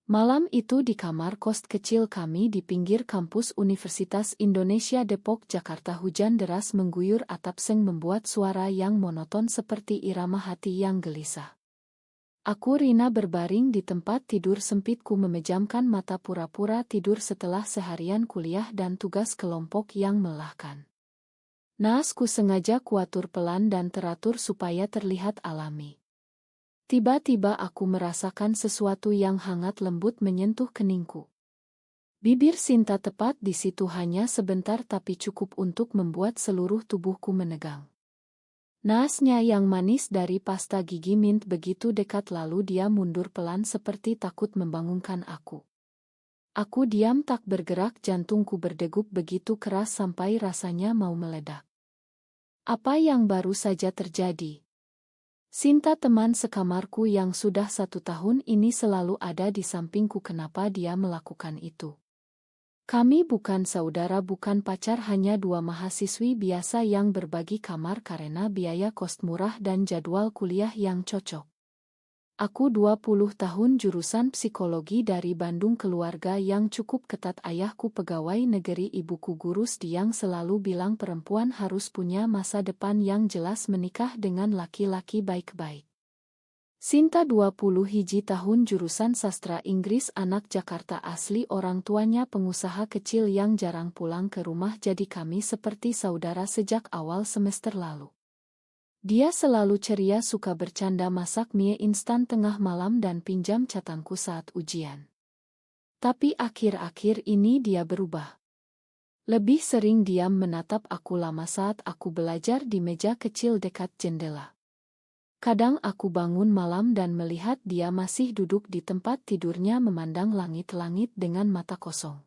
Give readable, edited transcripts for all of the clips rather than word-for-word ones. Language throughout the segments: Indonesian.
Malam itu di kamar kos kecil kami di pinggir kampus Universitas Indonesia Depok, Jakarta, hujan deras mengguyur atap seng membuat suara yang monoton seperti irama hati yang gelisah. Aku Rina berbaring di tempat tidur sempitku memejamkan mata pura-pura tidur setelah seharian kuliah dan tugas kelompok yang melelahkan. Naasku sengaja kuatur pelan dan teratur supaya terlihat alami. Tiba-tiba aku merasakan sesuatu yang hangat lembut menyentuh keningku. Bibir Sinta tepat di situ hanya sebentar tapi cukup untuk membuat seluruh tubuhku menegang. Naasnya yang manis dari pasta gigi mint begitu dekat lalu dia mundur pelan seperti takut membangunkan aku. Aku diam tak bergerak, jantungku berdegup begitu keras sampai rasanya mau meledak. Apa yang baru saja terjadi? Sinta, teman sekamarku yang sudah 1 tahun ini selalu ada di sampingku, kenapa dia melakukan itu? Kami bukan saudara, bukan pacar, hanya 2 mahasiswi biasa yang berbagi kamar karena biaya kos murah dan jadwal kuliah yang cocok. Aku 20 tahun jurusan psikologi dari Bandung, keluarga yang cukup ketat, ayahku pegawai negeri, ibuku guru SD yang selalu bilang perempuan harus punya masa depan yang jelas, menikah dengan laki-laki baik-baik. Sinta 21 tahun jurusan sastra Inggris, anak Jakarta asli, orang tuanya pengusaha kecil yang jarang pulang ke rumah, jadi kami seperti saudara sejak awal semester lalu. Dia selalu ceria, suka bercanda, masak mie instan tengah malam dan pinjam catangku saat ujian. Tapi akhir-akhir ini dia berubah. Lebih sering diam menatap aku lama saat aku belajar di meja kecil dekat jendela. Kadang aku bangun malam dan melihat dia masih duduk di tempat tidurnya memandang langit-langit dengan mata kosong.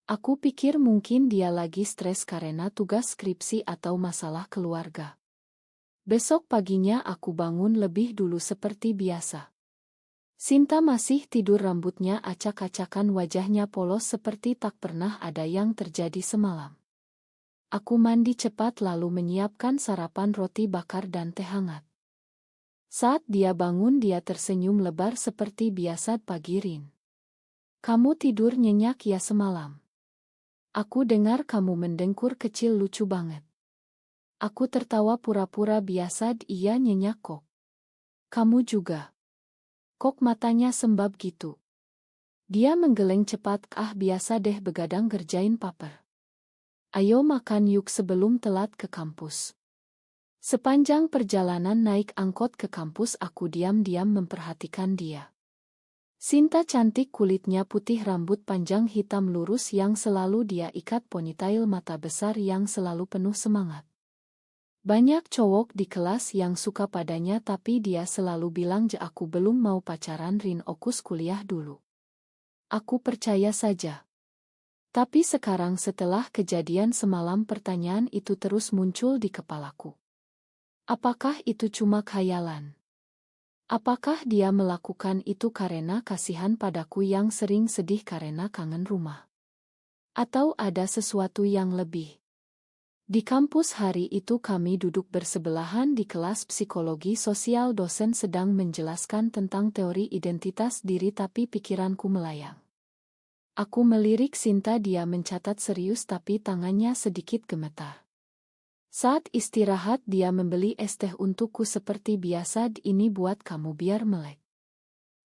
Aku pikir mungkin dia lagi stres karena tugas skripsi atau masalah keluarga. Besok paginya aku bangun lebih dulu seperti biasa. Sinta masih tidur, rambutnya acak-acakan, wajahnya polos seperti tak pernah ada yang terjadi semalam. Aku mandi cepat lalu menyiapkan sarapan, roti bakar dan teh hangat. Saat dia bangun dia tersenyum lebar seperti biasa. Pagi Rin. Kamu tidur nyenyak ya semalam? Aku dengar kamu mendengkur kecil, lucu banget. Aku tertawa pura-pura biasa. Iya nyenyak kok. Kamu juga? Kok matanya sembab gitu? Dia menggeleng cepat. Ah biasa deh, begadang gerjain paper. Ayo makan yuk sebelum telat ke kampus. Sepanjang perjalanan naik angkot ke kampus aku diam-diam memperhatikan dia. Sinta cantik, kulitnya putih, rambut panjang hitam lurus yang selalu dia ikat ponytail, mata besar yang selalu penuh semangat. Banyak cowok di kelas yang suka padanya tapi dia selalu bilang, aku belum mau pacaran Rin, okus kuliah dulu. Aku percaya saja. Tapi sekarang setelah kejadian semalam pertanyaan itu terus muncul di kepalaku. Apakah itu cuma khayalan? Apakah dia melakukan itu karena kasihan padaku yang sering sedih karena kangen rumah? Atau ada sesuatu yang lebih? Di kampus hari itu kami duduk bersebelahan di kelas psikologi sosial, dosen sedang menjelaskan tentang teori identitas diri tapi pikiranku melayang. Aku melirik Sinta, dia mencatat serius tapi tangannya sedikit gemetar. Saat istirahat dia membeli es teh untukku seperti biasa, ini buat kamu biar melek.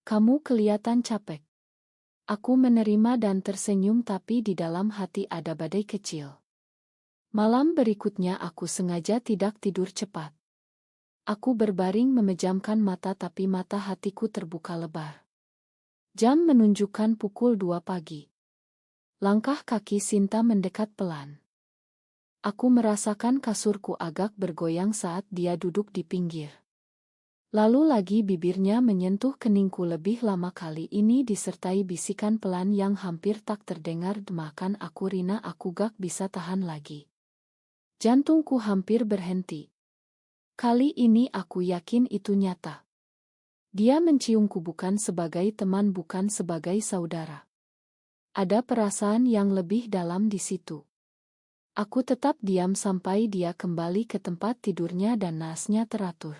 Kamu kelihatan capek. Aku menerima dan tersenyum tapi di dalam hati ada badai kecil. Malam berikutnya aku sengaja tidak tidur cepat. Aku berbaring memejamkan mata tapi mata hatiku terbuka lebar. Jam menunjukkan pukul 2 pagi. Langkah kaki Sinta mendekat pelan. Aku merasakan kasurku agak bergoyang saat dia duduk di pinggir. Lalu lagi bibirnya menyentuh keningku lebih lama, kali ini disertai bisikan pelan yang hampir tak terdengar. Makan aku Rina, aku gak bisa tahan lagi. Jantungku hampir berhenti. Kali ini aku yakin itu nyata. Dia menciumku bukan sebagai teman, bukan sebagai saudara. Ada perasaan yang lebih dalam di situ. Aku tetap diam sampai dia kembali ke tempat tidurnya dan naasnya teratur.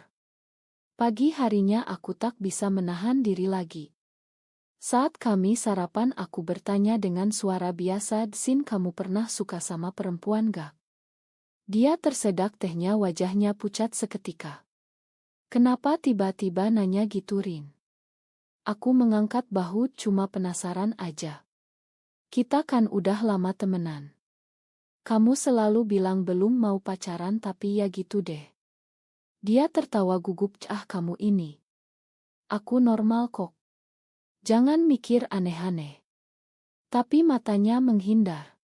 Pagi harinya aku tak bisa menahan diri lagi. Saat kami sarapan aku bertanya dengan suara biasa, "Sin, kamu pernah suka sama perempuan gak?" Dia tersedak, tehnya wajahnya pucat seketika. "Kenapa tiba-tiba nanya gitu, Rin?" Aku mengangkat bahu, "Cuma penasaran aja. Kita kan udah lama temenan. Kamu selalu bilang belum mau pacaran tapi ya gitu deh." Dia tertawa gugup, "Ah, kamu ini. Aku normal kok. Jangan mikir aneh-aneh." Tapi matanya menghindar.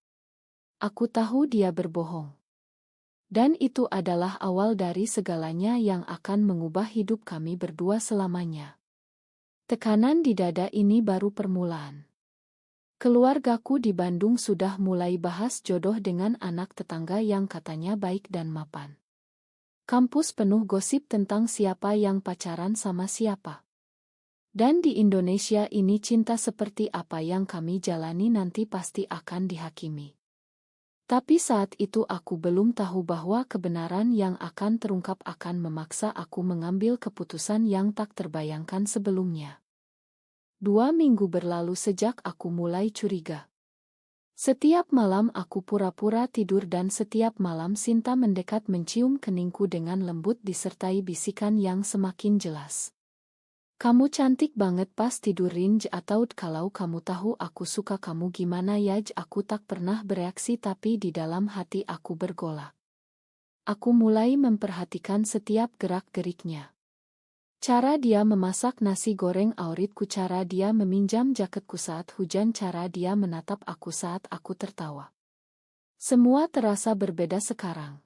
Aku tahu dia berbohong. Dan itu adalah awal dari segalanya yang akan mengubah hidup kami berdua selamanya. Tekanan di dada ini baru permulaan. Keluargaku di Bandung sudah mulai bahas jodoh dengan anak tetangga yang katanya baik dan mapan. Kampus penuh gosip tentang siapa yang pacaran sama siapa. Dan di Indonesia ini cinta seperti apa yang kami jalani nanti pasti akan dihakimi. Tapi saat itu aku belum tahu bahwa kebenaran yang akan terungkap akan memaksa aku mengambil keputusan yang tak terbayangkan sebelumnya. 2 minggu berlalu sejak aku mulai curiga. Setiap malam aku pura-pura tidur dan setiap malam Sinta mendekat mencium keningku dengan lembut disertai bisikan yang semakin jelas. "Kamu cantik banget pas tidur, Rin, atau kalau kamu tahu aku suka kamu gimana ya?" Aku tak pernah bereaksi tapi di dalam hati aku bergolak. Aku mulai memperhatikan setiap gerak-geriknya. Cara dia memasak nasi goreng awritku, cara dia meminjam jaketku saat hujan, cara dia menatap aku saat aku tertawa. Semua terasa berbeda sekarang.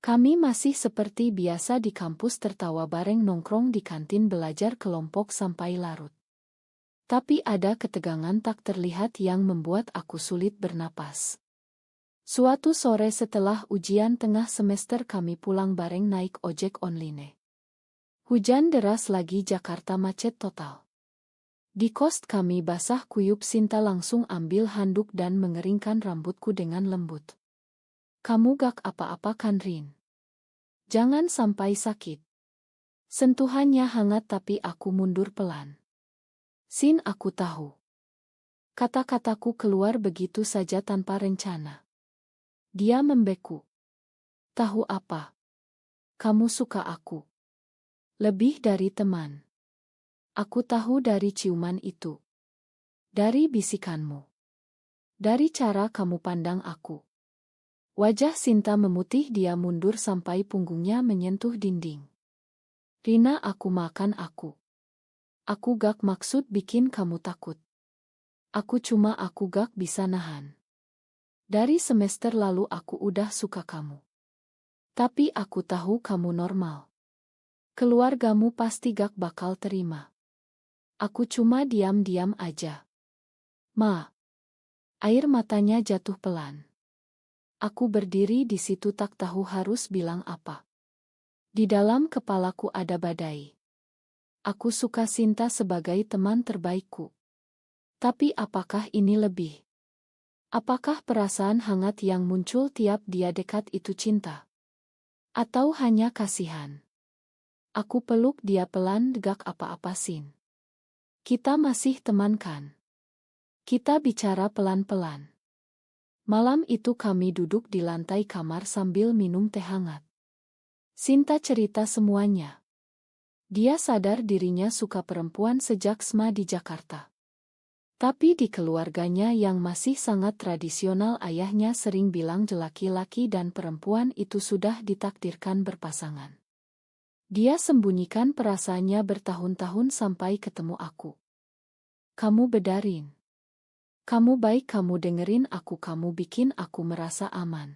Kami masih seperti biasa di kampus, tertawa bareng, nongkrong di kantin, belajar kelompok sampai larut. Tapi ada ketegangan tak terlihat yang membuat aku sulit bernapas. Suatu sore setelah ujian tengah semester kami pulang bareng naik ojek online. Hujan deras lagi, Jakarta macet total. Di kos kami basah kuyup, Sinta langsung ambil handuk dan mengeringkan rambutku dengan lembut. "Kamu gak apa-apa kan, Rin? Jangan sampai sakit." Sentuhannya hangat tapi aku mundur pelan. "Sin, aku tahu." Kata-kataku keluar begitu saja tanpa rencana. Dia membeku. "Tahu apa? Kamu suka aku. Lebih dari teman. Aku tahu dari ciuman itu. Dari bisikanmu. Dari cara kamu pandang aku." Wajah Sinta memutih, dia mundur sampai punggungnya menyentuh dinding. "Rina, aku makan aku. Aku gak maksud bikin kamu takut. Aku gak bisa nahan. Dari semester lalu aku udah suka kamu. Tapi aku tahu kamu normal. Keluargamu pasti gak bakal terima. Aku cuma diam-diam aja." "Ma." Air matanya jatuh pelan. Aku berdiri di situ tak tahu harus bilang apa. Di dalam kepalaku ada badai. Aku suka Sinta sebagai teman terbaikku. Tapi apakah ini lebih? Apakah perasaan hangat yang muncul tiap dia dekat itu cinta? Atau hanya kasihan? Aku peluk dia pelan, "Gak apa-apa, Sin. Kita masih teman kan? Kita bicara pelan-pelan." Malam itu kami duduk di lantai kamar sambil minum teh hangat. Sinta cerita semuanya. Dia sadar dirinya suka perempuan sejak SMA di Jakarta. Tapi di keluarganya yang masih sangat tradisional, ayahnya sering bilang laki-laki dan perempuan itu sudah ditakdirkan berpasangan. Dia sembunyikan perasaannya bertahun-tahun sampai ketemu aku. "Kamu bedarin. Kamu baik, kamu dengerin aku, kamu bikin aku merasa aman.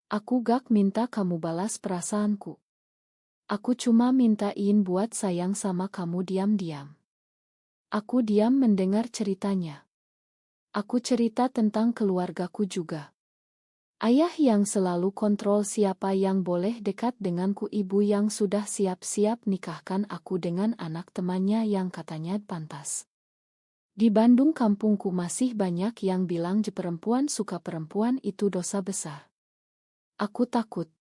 Aku gak minta kamu balas perasaanku. Aku cuma mintain buat sayang sama kamu diam-diam." Aku diam mendengar ceritanya. Aku cerita tentang keluargaku juga. Ayah yang selalu kontrol siapa yang boleh dekat denganku, ibu yang sudah siap-siap nikahkan aku dengan anak temannya yang katanya pantas. Di Bandung kampungku masih banyak yang bilang perempuan suka perempuan itu dosa besar. Aku takut.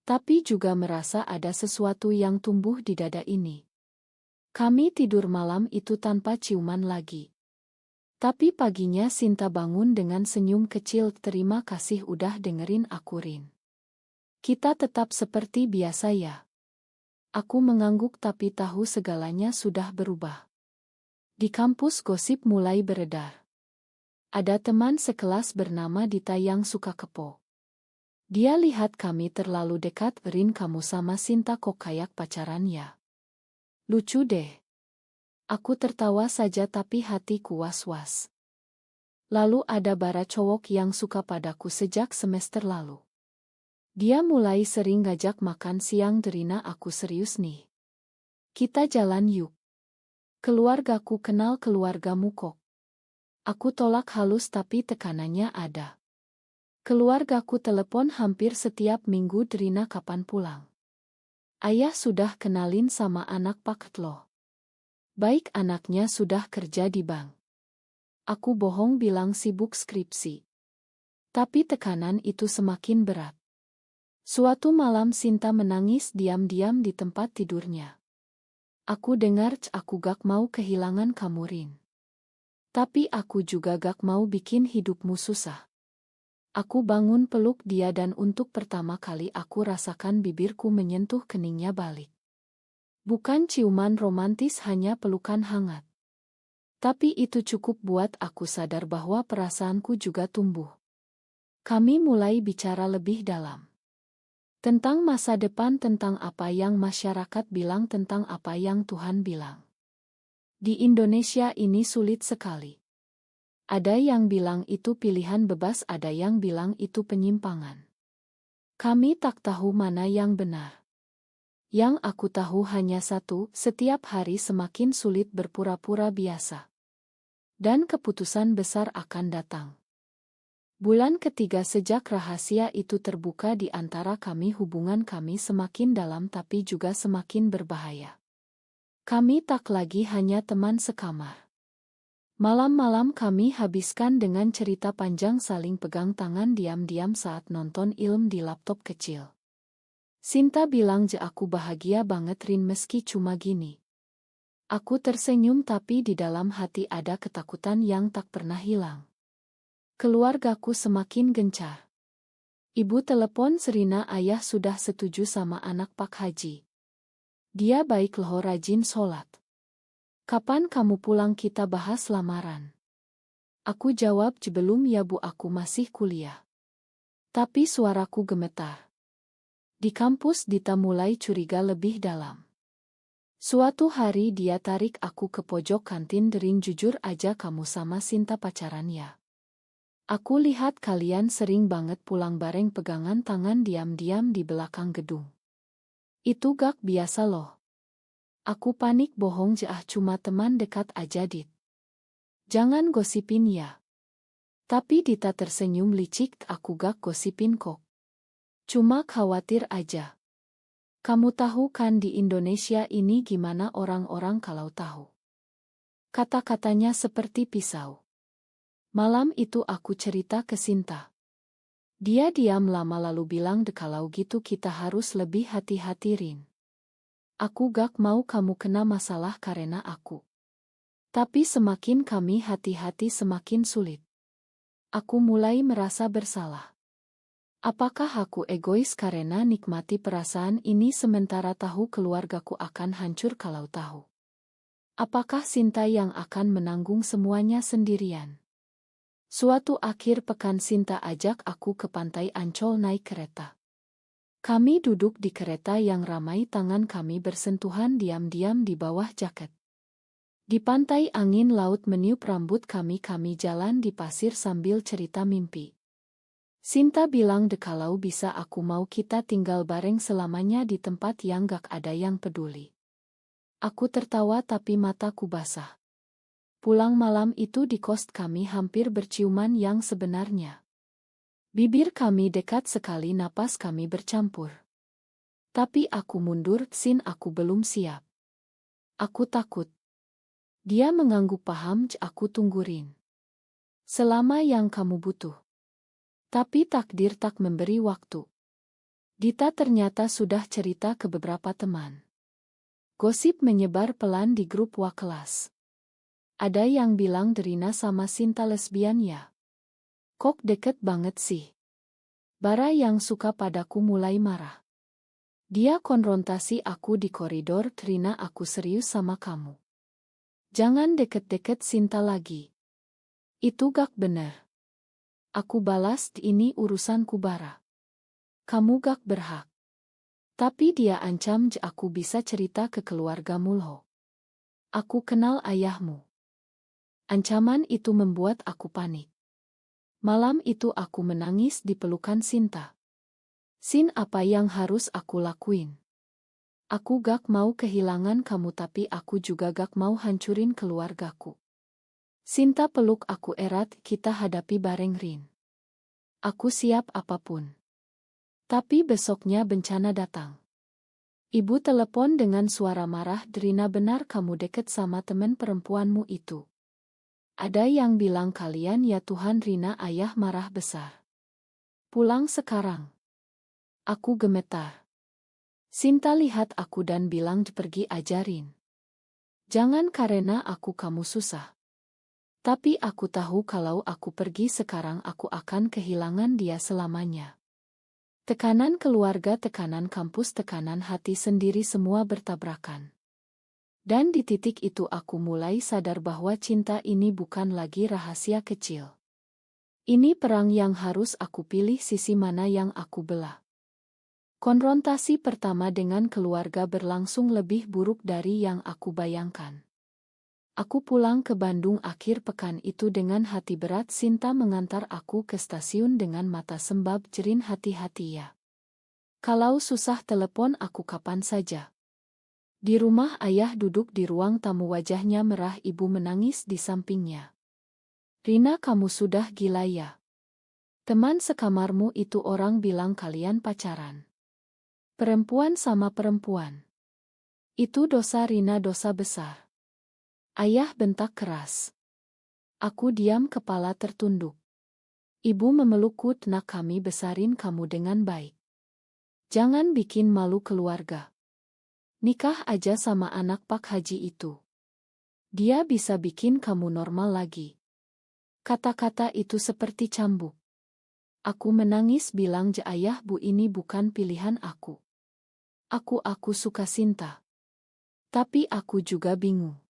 Tapi juga merasa ada sesuatu yang tumbuh di dada ini. Kami tidur malam itu tanpa ciuman lagi. Tapi paginya Sinta bangun dengan senyum kecil. Terima kasih udah dengerin aku, Rin. Kita tetap seperti biasa ya. Aku mengangguk tapi tahu segalanya sudah berubah. Di kampus gosip mulai beredar. Ada teman sekelas bernama Dita yang suka kepo. Dia lihat kami terlalu dekat. Rin, kamu sama Sinta kok kayak pacaran ya? Lucu deh. Aku tertawa saja tapi hatiku was-was. Lalu ada bara cowok yang suka padaku sejak semester lalu. Dia mulai sering ngajak makan siang. Rina, aku serius nih. Kita jalan yuk. Keluargaku kenal keluargamu kok. Aku tolak halus tapi tekanannya ada. Keluargaku telepon hampir setiap minggu. Rina, kapan pulang? Ayah sudah kenalin sama anak paket loh. Baik, anaknya sudah kerja di bank. Aku bohong bilang sibuk skripsi. Tapi tekanan itu semakin berat. Suatu malam Sinta menangis diam-diam di tempat tidurnya. Aku dengar, aku gak mau kehilangan kamu, Rin. Tapi aku juga gak mau bikin hidupmu susah. Aku bangun peluk dia dan untuk pertama kali aku rasakan bibirku menyentuh keningnya balik. Bukan ciuman romantis, hanya pelukan hangat. Tapi itu cukup buat aku sadar bahwa perasaanku juga tumbuh. Kami mulai bicara lebih dalam. Tentang masa depan, tentang apa yang masyarakat bilang, tentang apa yang Tuhan bilang. Di Indonesia ini sulit sekali. Ada yang bilang itu pilihan bebas, ada yang bilang itu penyimpangan. Kami tak tahu mana yang benar. Yang aku tahu hanya satu, setiap hari semakin sulit berpura-pura biasa. Dan keputusan besar akan datang. Bulan ketiga sejak rahasia itu terbuka di antara kami, hubungan kami semakin dalam tapi juga semakin berbahaya. Kami tak lagi hanya teman sekamar. Malam-malam kami habiskan dengan cerita panjang, saling pegang tangan diam-diam saat nonton film di laptop kecil. Sinta bilang, aku bahagia banget, Rin, meski cuma gini. Aku tersenyum tapi di dalam hati ada ketakutan yang tak pernah hilang. Keluargaku semakin gencar. Ibu telepon Serina, ayah sudah setuju sama anak Pak Haji. Dia baik loh, rajin sholat. Kapan kamu pulang, kita bahas lamaran. Aku jawab, belum ya bu, aku masih kuliah. Tapi suaraku gemetar. Di kampus Dita mulai curiga lebih dalam. Suatu hari dia tarik aku ke pojok kantin. Rin, jujur aja, kamu sama Sinta pacaran ya? Aku lihat kalian sering banget pulang bareng, pegangan tangan diam-diam di belakang gedung. Itu gak biasa loh. Aku panik, bohong, cuma teman dekat aja, Dit. Jangan gosipin ya. Tapi Dita tersenyum licik, aku gak gosipin kok. Cuma khawatir aja. Kamu tahu kan di Indonesia ini gimana orang-orang kalau tahu. Kata-katanya seperti pisau. Malam itu aku cerita ke Sinta. Dia diam lama lalu bilang, kalau gitu kita harus lebih hati-hati, Rin. Aku gak mau kamu kena masalah karena aku. Tapi semakin kami hati-hati semakin sulit. Aku mulai merasa bersalah. Apakah aku egois karena nikmati perasaan ini sementara tahu keluargaku akan hancur kalau tahu? Apakah Sinta yang akan menanggung semuanya sendirian? Suatu akhir pekan Sinta ajak aku ke Pantai Ancol naik kereta. Kami duduk di kereta yang ramai, tangan kami bersentuhan diam-diam di bawah jaket. Di pantai angin laut meniup rambut kami jalan di pasir sambil cerita mimpi. Sinta bilang, kalau bisa aku mau kita tinggal bareng selamanya di tempat yang gak ada yang peduli. Aku tertawa tapi mataku basah. Pulang malam itu di kos kami hampir berciuman yang sebenarnya. Bibir kami dekat sekali, napas kami bercampur. Tapi aku mundur, Sin, aku belum siap. Aku takut. Dia mengangguk, paham, aku tungguin. Selama yang kamu butuh. Tapi takdir tak memberi waktu. Dita ternyata sudah cerita ke beberapa teman. Gosip menyebar pelan di grup wa kelas. Ada yang bilang Rina sama Sinta lesbian ya. Kok deket banget sih? Bara yang suka padaku mulai marah. Dia konfrontasi aku di koridor, Rina aku serius sama kamu. Jangan deket-deket Sinta lagi. Itu gak bener. Aku balas, ini urusanku Bara. Kamu gak berhak. Tapi dia ancam aku bisa cerita ke keluargamu loh. Aku kenal ayahmu. Ancaman itu membuat aku panik. Malam itu aku menangis di pelukan Sinta. Sin, apa yang harus aku lakuin? Aku gak mau kehilangan kamu tapi aku juga gak mau hancurin keluargaku. Sinta peluk aku erat, kita hadapi bareng Rin. Aku siap apapun. Tapi besoknya bencana datang. Ibu telepon dengan suara marah, Rina benar kamu deket sama temen perempuanmu itu. Ada yang bilang kalian ya Tuhan Rina ayah marah besar. Pulang sekarang. Aku gemetar. Sinta lihat aku dan bilang pergi ajarin. Jangan karena aku kamu susah. Tapi aku tahu kalau aku pergi sekarang aku akan kehilangan dia selamanya. Tekanan keluarga, tekanan kampus, tekanan hati sendiri semua bertabrakan. Dan di titik itu aku mulai sadar bahwa cinta ini bukan lagi rahasia kecil. Ini perang yang harus aku pilih sisi mana yang aku belah. Konfrontasi pertama dengan keluarga berlangsung lebih buruk dari yang aku bayangkan. Aku pulang ke Bandung akhir pekan itu dengan hati berat. Sinta mengantar aku ke stasiun dengan mata sembab jerin, hati-hati ya. Kalau susah telepon aku kapan saja. Di rumah ayah duduk di ruang tamu, wajahnya merah, ibu menangis di sampingnya. Rina kamu sudah gila ya. Teman sekamarmu itu orang bilang kalian pacaran. Perempuan sama perempuan. Itu dosa Rina, dosa besar. Ayah bentak keras. Aku diam, kepala tertunduk. Ibu memelukku, nak kami besarin kamu dengan baik. Jangan bikin malu keluarga. Nikah aja sama anak Pak Haji itu. Dia bisa bikin kamu normal lagi. Kata-kata itu seperti cambuk. Aku menangis bilang, ayah bu ini bukan pilihan aku. Aku suka Sinta. Tapi aku juga bingung.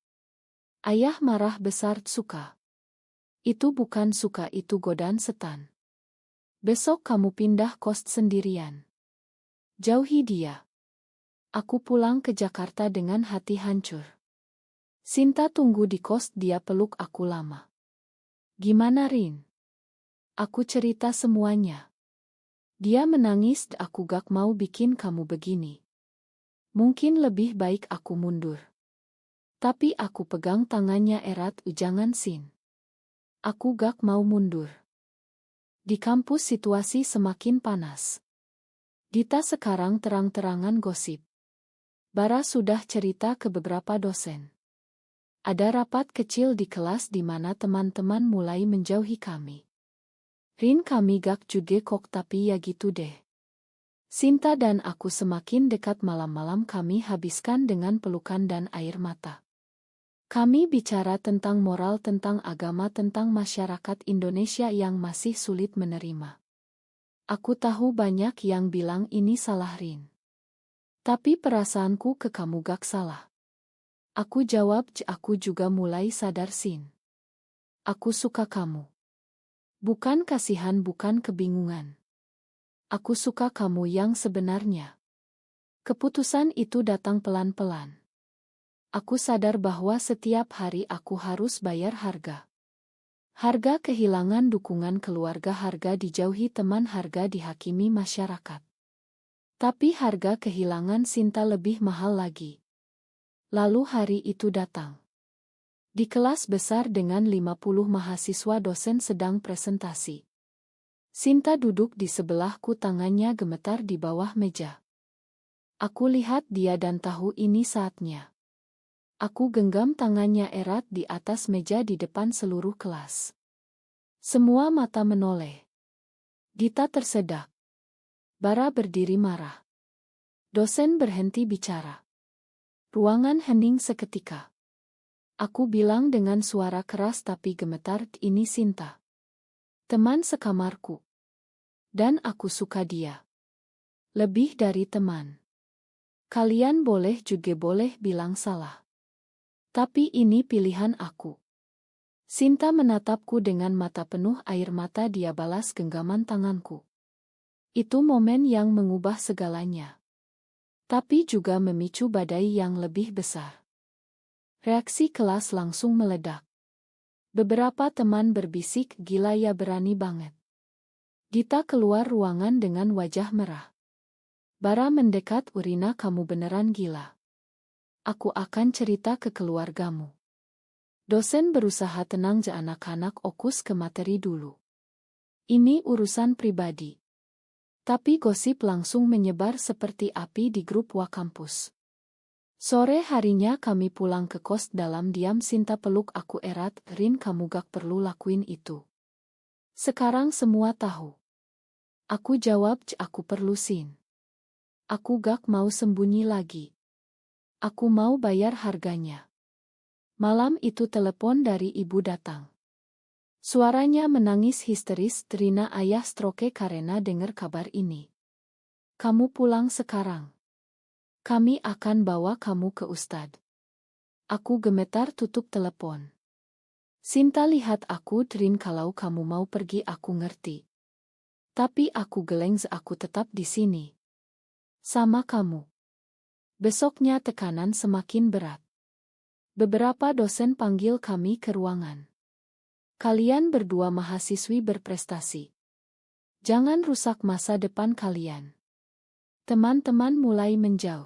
Ayah marah besar, suka. Itu bukan suka, itu godaan setan. Besok kamu pindah kos sendirian. Jauhi dia. Aku pulang ke Jakarta dengan hati hancur. Sinta tunggu di kos, dia peluk aku lama. Gimana Rin? Aku cerita semuanya. Dia menangis, aku gak mau bikin kamu begini. Mungkin lebih baik aku mundur. Tapi aku pegang tangannya erat, jangan Sin. Aku gak mau mundur. Di kampus situasi semakin panas. Dita sekarang terang-terangan gosip. Bara sudah cerita ke beberapa dosen. Ada rapat kecil di kelas di mana teman-teman mulai menjauhi kami. Rin kami gak juga kok, tapi ya gitu deh. Sinta dan aku semakin dekat, malam-malam kami habiskan dengan pelukan dan air mata. Kami bicara tentang moral, tentang agama, tentang masyarakat Indonesia yang masih sulit menerima. Aku tahu banyak yang bilang ini salah Rin. Tapi perasaanku ke kamu gak salah. Aku jawab, aku juga mulai sadar Sin. Aku suka kamu. Bukan kasihan, bukan kebingungan. Aku suka kamu yang sebenarnya. Keputusan itu datang pelan-pelan. Aku sadar bahwa setiap hari aku harus bayar harga. Harga kehilangan dukungan keluarga, harga dijauhi teman, harga dihakimi masyarakat. Tapi harga kehilangan Sinta lebih mahal lagi. Lalu hari itu datang. Di kelas besar dengan 50 mahasiswa, dosen sedang presentasi. Sinta duduk di sebelahku, tangannya gemetar di bawah meja. Aku lihat dia dan tahu ini saatnya. Aku genggam tangannya erat di atas meja di depan seluruh kelas. Semua mata menoleh. Dita tersedak. Bara berdiri marah. Dosen berhenti bicara. Ruangan hening seketika. Aku bilang dengan suara keras tapi gemetar, ini Sinta. Teman sekamarku. Dan aku suka dia. Lebih dari teman. Kalian boleh bilang salah. Tapi ini pilihan aku. Sinta menatapku dengan mata penuh air mata, dia balas genggaman tanganku. Itu momen yang mengubah segalanya. Tapi juga memicu badai yang lebih besar. Reaksi kelas langsung meledak. Beberapa teman berbisik, gila ya, berani banget. Dita keluar ruangan dengan wajah merah. Bara mendekat, Urina, kamu beneran gila. Aku akan cerita ke keluargamu. Dosen berusaha tenang, anak-anak, fokus ke materi dulu. Ini urusan pribadi. Tapi gosip langsung menyebar seperti api di grup Wakampus. Sore harinya kami pulang ke kos dalam diam. Sinta peluk aku erat, Rin, kamu gak perlu lakuin itu. Sekarang semua tahu. Aku jawab, aku perlu Sin. Aku gak mau sembunyi lagi. Aku mau bayar harganya. Malam itu telepon dari ibu datang. Suaranya menangis histeris, Rina, ayah stroke karena dengar kabar ini. Kamu pulang sekarang. Kami akan bawa kamu ke Ustadz. Aku gemetar tutup telepon. Sinta lihat aku, Rin, kalau kamu mau pergi aku ngerti. Tapi aku geleng, aku tetap di sini. Sama kamu. Besoknya tekanan semakin berat. Beberapa dosen panggil kami ke ruangan. Kalian berdua mahasiswi berprestasi. Jangan rusak masa depan kalian. Teman-teman mulai menjauh.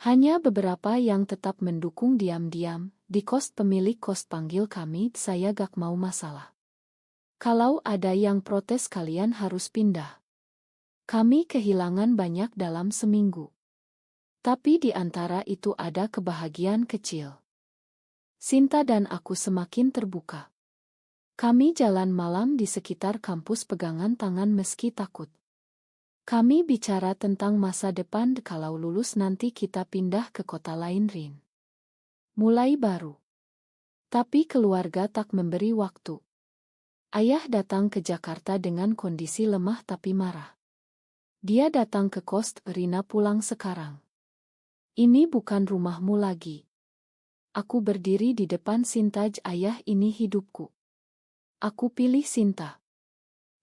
Hanya beberapa yang tetap mendukung diam-diam. Di kos pemilik kos panggil kami, saya gak mau masalah. Kalau ada yang protes kalian harus pindah. Kami kehilangan banyak dalam seminggu. Tapi di antara itu ada kebahagiaan kecil. Sinta dan aku semakin terbuka. Kami jalan malam di sekitar kampus pegangan tangan meski takut. Kami bicara tentang masa depan, kalau lulus nanti kita pindah ke kota lain, Rin. Mulai baru. Tapi keluarga tak memberi waktu. Ayah datang ke Jakarta dengan kondisi lemah tapi marah. Dia datang ke kos, Rina, pulang sekarang. Ini bukan rumahmu lagi. Aku berdiri di depan Sinta, ayah, ini hidupku. Aku pilih Sinta.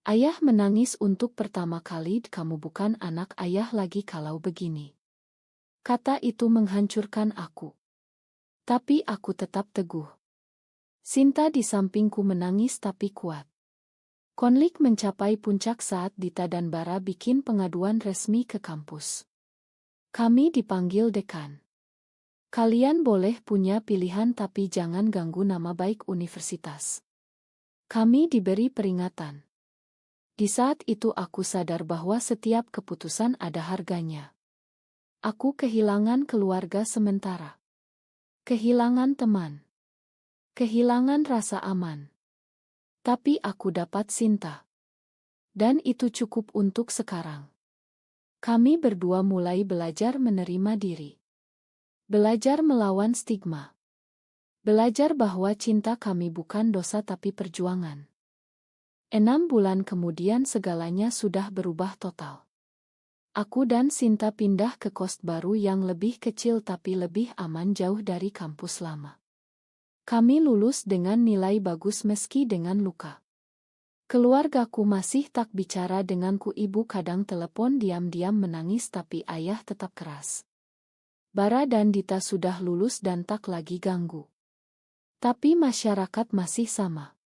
Ayah menangis untuk pertama kali, kamu bukan anak ayah lagi kalau begini. Kata itu menghancurkan aku. Tapi aku tetap teguh. Sinta di sampingku menangis tapi kuat. Konflik mencapai puncak saat Dita dan Bara bikin pengaduan resmi ke kampus. Kami dipanggil dekan. Kalian boleh punya pilihan tapi jangan ganggu nama baik universitas. Kami diberi peringatan. Di saat itu aku sadar bahwa setiap keputusan ada harganya. Aku kehilangan keluarga sementara. Kehilangan teman. Kehilangan rasa aman. Tapi aku dapat Sinta. Dan itu cukup untuk sekarang. Kami berdua mulai belajar menerima diri. Belajar melawan stigma. Belajar bahwa cinta kami bukan dosa tapi perjuangan. 6 bulan kemudian segalanya sudah berubah total. Aku dan Sinta pindah ke kos baru yang lebih kecil tapi lebih aman, jauh dari kampus lama. Kami lulus dengan nilai bagus meski dengan luka. Keluargaku masih tak bicara denganku, ibu kadang telepon diam-diam menangis tapi ayah tetap keras. Bara dan Dita sudah lulus dan tak lagi ganggu. Tapi masyarakat masih sama.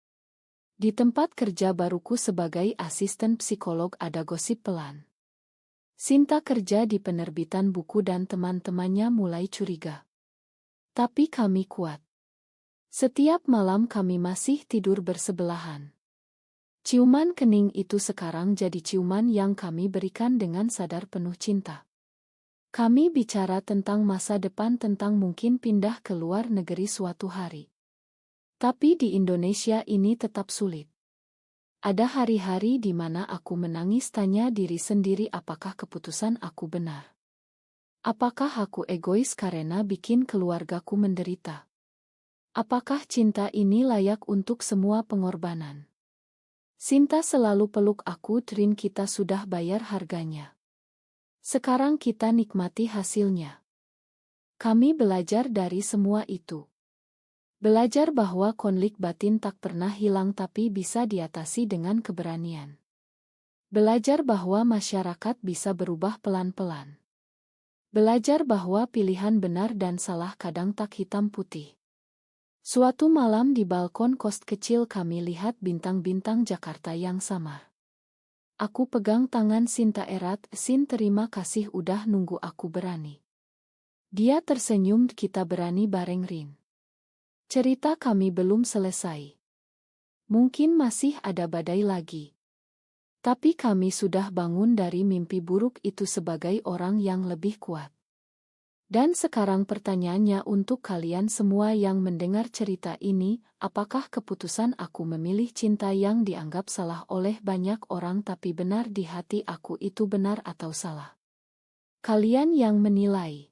Di tempat kerja baruku sebagai asisten psikolog ada gosip pelan. Sinta kerja di penerbitan buku dan teman-temannya mulai curiga. Tapi kami kuat. Setiap malam kami masih tidur bersebelahan. Ciuman kening itu sekarang jadi ciuman yang kami berikan dengan sadar penuh cinta. Kami bicara tentang masa depan, tentang mungkin pindah ke luar negeri suatu hari. Tapi di Indonesia ini tetap sulit. Ada hari-hari di mana aku menangis tanya diri sendiri apakah keputusan aku benar. Apakah aku egois karena bikin keluargaku menderita? Apakah cinta ini layak untuk semua pengorbanan? Sinta selalu peluk aku, Trin, kita sudah bayar harganya. Sekarang kita nikmati hasilnya. Kami belajar dari semua itu. Belajar bahwa konflik batin tak pernah hilang tapi bisa diatasi dengan keberanian. Belajar bahwa masyarakat bisa berubah pelan-pelan. Belajar bahwa pilihan benar dan salah kadang tak hitam putih. Suatu malam di balkon kos kecil kami lihat bintang-bintang Jakarta yang samar. Aku pegang tangan Sinta erat, Sin, terima kasih udah nunggu aku berani. Dia tersenyum, kita berani bareng, Rin. Cerita kami belum selesai. Mungkin masih ada badai lagi. Tapi kami sudah bangun dari mimpi buruk itu sebagai orang yang lebih kuat. Dan sekarang pertanyaannya untuk kalian semua yang mendengar cerita ini, apakah keputusan aku memilih cinta yang dianggap salah oleh banyak orang tapi benar di hati aku itu benar atau salah? Kalian yang menilai.